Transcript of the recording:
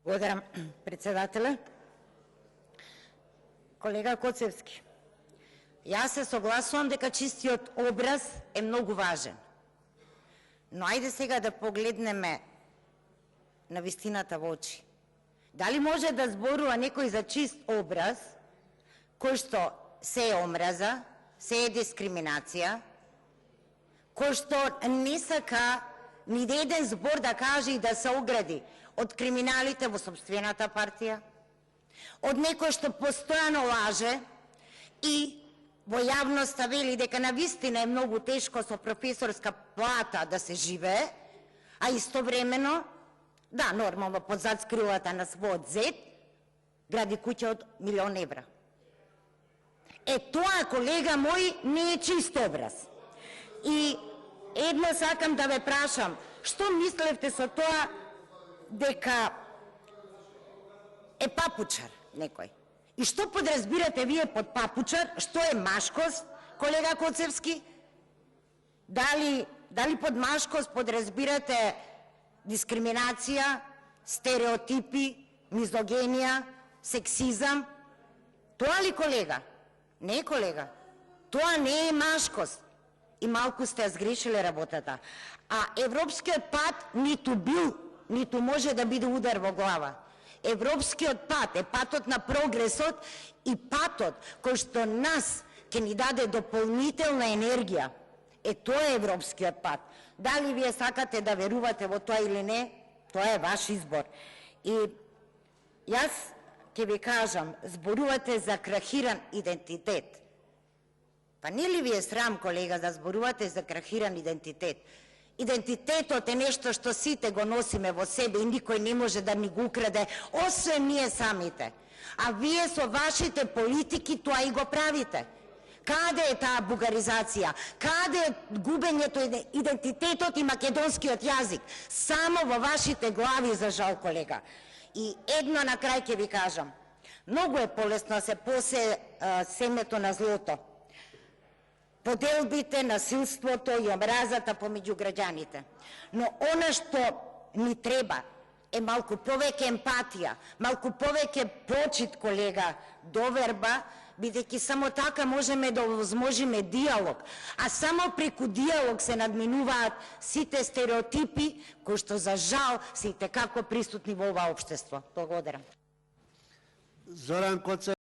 Благодарам, председателя. Колега Коцевски, јас се согласувам дека чистиот образ е многу важен. Но ајде сега да погледнеме на вистината во очи. Дали може да зборува некој за чист образ, кој што се е омраза, се е дискриминација, кој што не сака ни еден збор да каже и да се огради од криминалите во сопствената партија, од некој што постојано лаже и во јавноста вели дека навистина е многу тешко со професорска плата да се живее, а истовремено, да, нормално под зад на својот зет, гради куќа од 1.000.000 евра. Тоа, колега мој, не е чист образ. И едно сакам да ве прашам, што мислевте со тоа дека е папучар некој? И што подразбирате вие под папучар? Што е машкост, колега Коцевски? Дали под машкост подразбирате дискриминација, стереотипи, мизогенија, сексизам? Тоа ли, колега? Не, колега. Тоа не е машкост. И малку сте згрешиле работата. А европскиот пат ниту бил, ниту може да биде удар во глава. Европскиот пат е патот на прогресот и патот кој што нас ќе ни даде дополнителна енергија. Тоа е европскиот пат. Дали вие сакате да верувате во тоа или не, тоа е ваш избор. И јас ќе ви кажам, зборувате за крахиран идентитет. Па не ли ви е срам, колега, да зборувате за крахиран идентитет? Идентитетот е нешто што сите го носиме во себе и никој не може да ни го украде, освен ние самите. А вие со вашите политики тоа и го правите. Каде е таа бугаризација? Каде е губењето идентитетот и македонскиот јазик? Само во вашите глави, за жал, колега. И едно на крај ќе ви кажам. Многу е полесно да се посее семето на злото. Поделбите, насилството и омразата помеѓу граѓаните. Но она што ни треба е малку повеќе емпатија, малку повеќе почит, колега, доверба, бидејќи само така можеме да овозможиме диалог, а само преку диалог се надминуваат сите стереотипи кои што за жал се итекако присутни во ова општество. Благодарам.